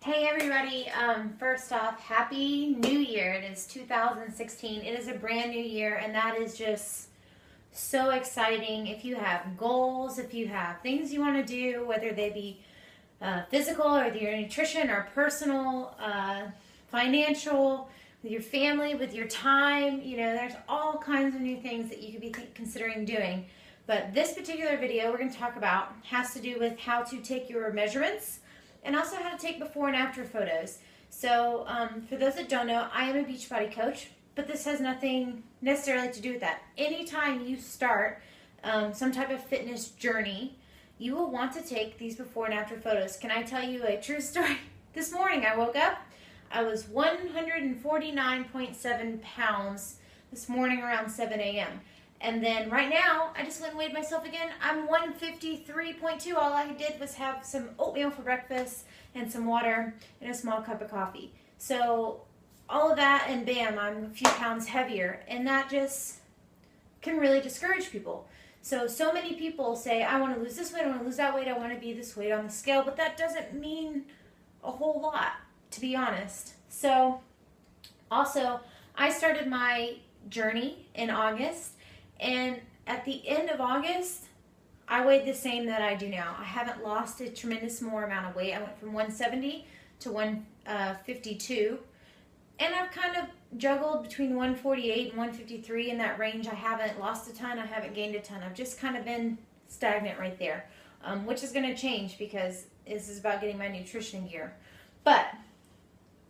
Hey everybody, first off, Happy New Year. It is 2016. It is a brand new year, and that is just so exciting. If you have goals, if you have things you want to do, whether they be physical or your nutrition or personal, financial, with your family, with your time, there's all kinds of new things that you could be considering doing. But this particular video we're going to talk about has to do with how to take your measurements and also how to take before and after photos. So for those that don't know, I am a Beachbody coach, but this has nothing necessarily to do with that. Anytime you start some type of fitness journey, you will want to take these before and after photos. Can I tell you a true story? This morning I woke up, I was 149.7 pounds this morning around 7 a.m. And then right now, I just went and weighed myself again. I'm 153.2. All I did was have some oatmeal for breakfast and some water and a small cup of coffee. So all of that, and bam, I'm a few pounds heavier. And that just can really discourage people. So many people say, I want to lose this weight, I want to lose that weight, I want to be this weight on the scale. But that doesn't mean a whole lot, to be honest. So also, I started my journey in August. And at the end of August, I weighed the same that I do now. I haven't lost a tremendous more amount of weight. I went from 170 to 152. And I've kind of juggled between 148 and 153 in that range. I haven't lost a ton. I haven't gained a ton. I've just kind of been stagnant right there, which is going to change because this is about getting my nutrition gear. But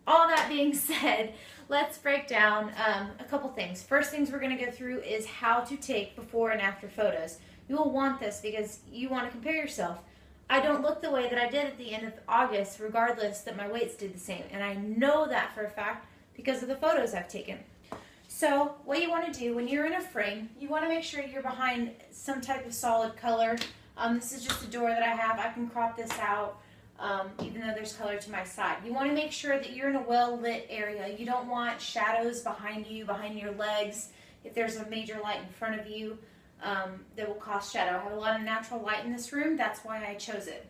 all that being said, let's break down a couple things. First things we're going to go through is how to take before and after photos. You will want this because you want to compare yourself. I don't look the way that I did at the end of August, regardless that my weight stayed the same. And I know that for a fact because of the photos I've taken. So what you want to do when you're in a frame, you want to make sure you're behind some type of solid color. This is just a door that I have. I can crop this out. Even though there's color to my side. You want to make sure that you're in a well-lit area. You don't want shadows behind you, behind your legs. If there's a major light in front of you, that will cause shadow. I have a lot of natural light in this room. That's why I chose it.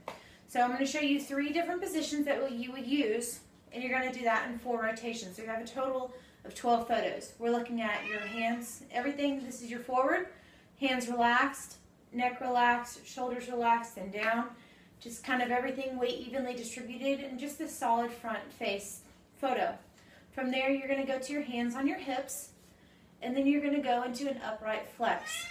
So I'm going to show you 3 different positions that you would use, and you're going to do that in 4 rotations. So you have a total of 12 photos. We're looking at your hands, everything. This is your forward, hands relaxed, neck relaxed, shoulders relaxed, and down. Just kind of everything weight evenly distributed and just this solid front face photo. From there, you're going to go to your hands on your hips, and then you're going to go into an upright flex.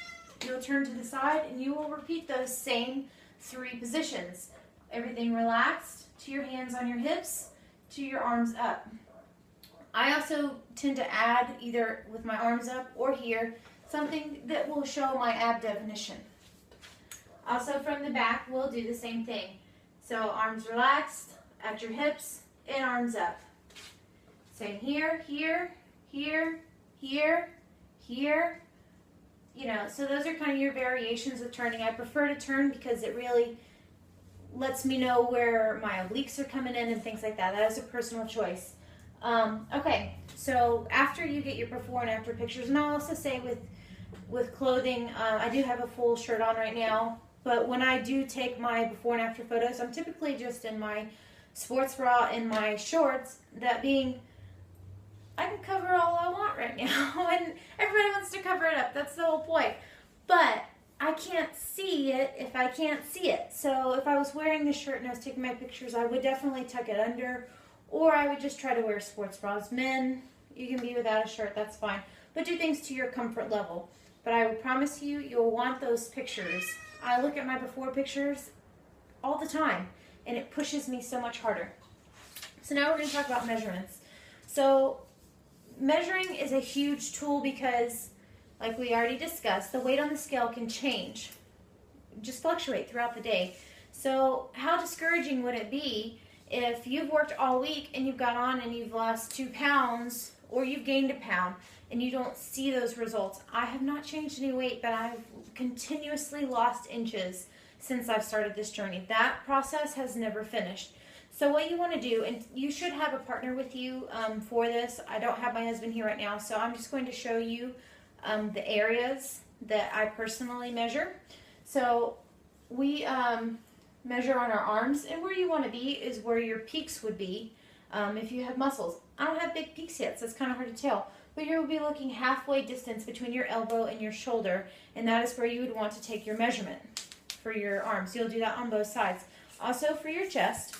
You'll turn to the side, and you will repeat those same 3 positions. Everything relaxed, to your hands on your hips, to your arms up. I also tend to add, either with my arms up or here, something that will show my ab definition. Also from the back, we'll do the same thing. So arms relaxed at your hips and arms up. Same here, here, here, here, here. So those are kind of your variations of turning. I prefer to turn because it really lets me know where my obliques are coming in and things like that. That is a personal choice. Okay, so after you get your before and after pictures, and I'll also say with clothing, I do have a full shirt on right now. But when I do take my before and after photos, I'm typically just in my sports bra and my shorts. That being, I can cover all I want right now, and everybody wants to cover it up. That's the whole point. But I can't see it if I can't see it. So if I was wearing this shirt and I was taking my pictures, I would definitely tuck it under, or I would just try to wear sports bras. Men, you can be without a shirt, that's fine. But do things to your comfort level. But I would promise you, you'll want those pictures. I look at my before pictures all the time, and it pushes me so much harder. So now we're going to talk about measurements. So measuring is a huge tool because, like we already discussed, the weight on the scale can change, just fluctuate throughout the day. So how discouraging would it be if you've worked all week and you've got on and you've lost 2 pounds or you've gained a pound and you don't see those results? I have not changed any weight, but I've continuously lost inches since I've started this journey. That process has never finished. So what you want to do, and you should have a partner with you for this. I don't have my husband here right now, so I'm just going to show you the areas that I personally measure. So we measure on our arms, and where you want to be is where your peaks would be if you have muscles. I don't have big peaks yet, so it's kind of hard to tell. But you'll be looking halfway distance between your elbow and your shoulder, and that is where you would want to take your measurement for your arms. You'll do that on both sides. Also for your chest,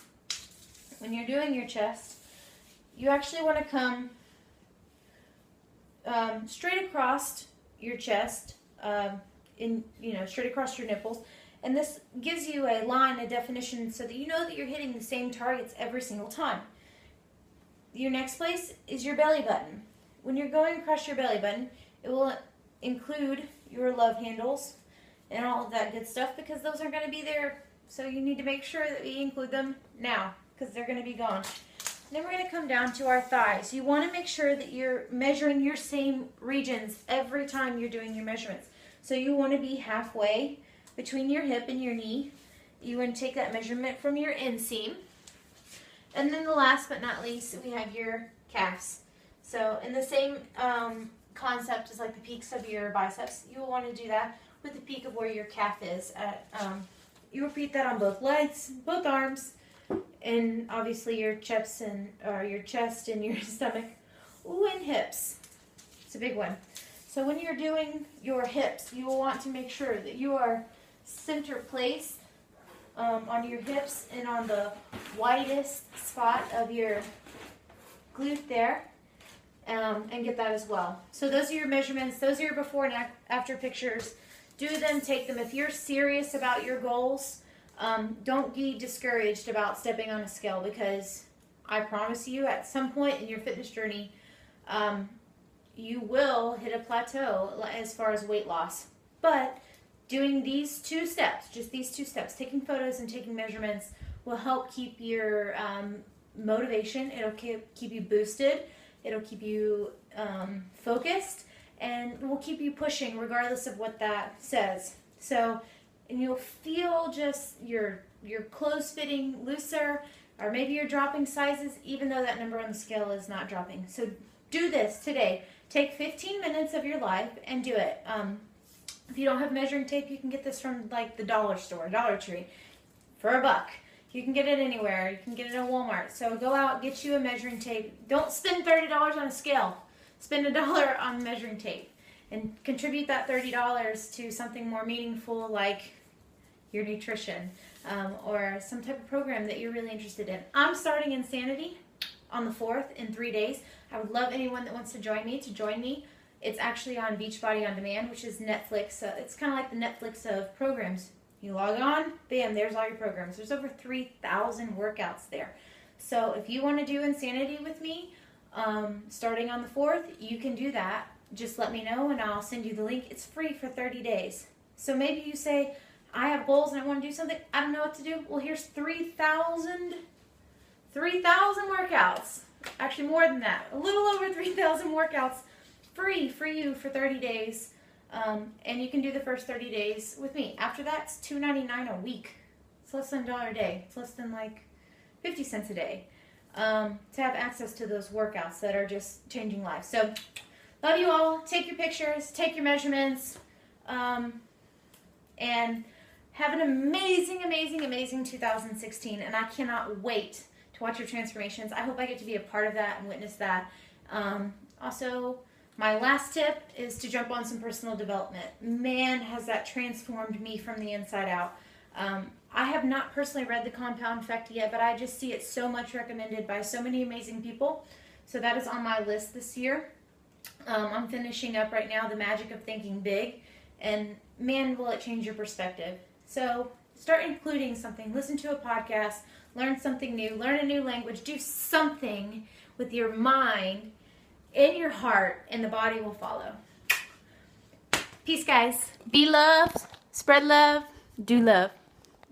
when you're doing your chest, you actually want to come straight across your chest, straight across your nipples, and this gives you a line, a definition, so that you know that you're hitting the same targets every single time. Your next place is your belly button. When you're going across your belly button, it will include your love handles and all of that good stuff, because those are going to be there, so you need to make sure that we include them now, because they're going to be gone. Then we're going to come down to our thighs. You want to make sure that you're measuring your same regions every time you're doing your measurements. So you want to be halfway between your hip and your knee. You want to take that measurement from your inseam. And then the last but not least, we have your calves. So in the same concept as like the peaks of your biceps, you will want to do that with the peak of where your calf is. You repeat that on both legs, both arms, and obviously your chest and your stomach. Ooh, and hips. It's a big one. So when you're doing your hips, you will want to make sure that you are center placed on your hips and on the widest spot of your glute there, and get that as well. So those are your measurements. Those are your before and after pictures. Do them, take them. If you're serious about your goals, don't be discouraged about stepping on a scale, because I promise you at some point in your fitness journey, you will hit a plateau as far as weight loss. But doing these two steps, just these two steps, taking photos and taking measurements, will help keep your motivation. It'll keep you boosted. It'll keep you focused, and will keep you pushing regardless of what that says. So, and you'll feel just your clothes fitting looser, or maybe you're dropping sizes even though that number on the scale is not dropping. So do this today. Take 15 minutes of your life and do it. If you don't have measuring tape, you can get this from like the dollar store, Dollar Tree, for $1. You can get it anywhere. You can get it at Walmart. So go out, get you a measuring tape. Don't spend $30 on a scale. Spend $1 on measuring tape, and contribute that $30 to something more meaningful, like your nutrition, or some type of program that you're really interested in. I'm starting Insanity on the 4th in 3 days. I would love anyone that wants to join me. It's actually on Beachbody On Demand, which is Netflix. It's kind of like the Netflix of programs. You log on, bam, there's all your programs. There's over 3,000 workouts there. So if you want to do Insanity with me, starting on the 4th, you can do that. Just let me know and I'll send you the link. It's free for 30 days. So maybe you say, I have goals and I want to do something. I don't know what to do. Well, here's 3,000 workouts. Actually, more than that. A little over 3,000 workouts free for you for 30 days. And you can do the first 30 days with me. After that, it's $2.99 a week. It's less than $1 a day. It's less than like 50 cents a day to have access to those workouts that are just changing lives. So, love you all. Take your pictures. Take your measurements. And have an amazing, amazing, amazing 2016. And I cannot wait to watch your transformations. I hope I get to be a part of that and witness that. Also, my last tip is to jump on some personal development. Man, has that transformed me from the inside out. I have not personally read The Compound Effect yet, but I just see it so much recommended by so many amazing people. So that is on my list this year. I'm finishing up right now The Magic of Thinking Big, and man, will it change your perspective. So start including something. Listen to a podcast, learn something new, learn a new language, do something with your mind, in your heart, and the body will follow. Peace, guys. Be loved, spread love, do love.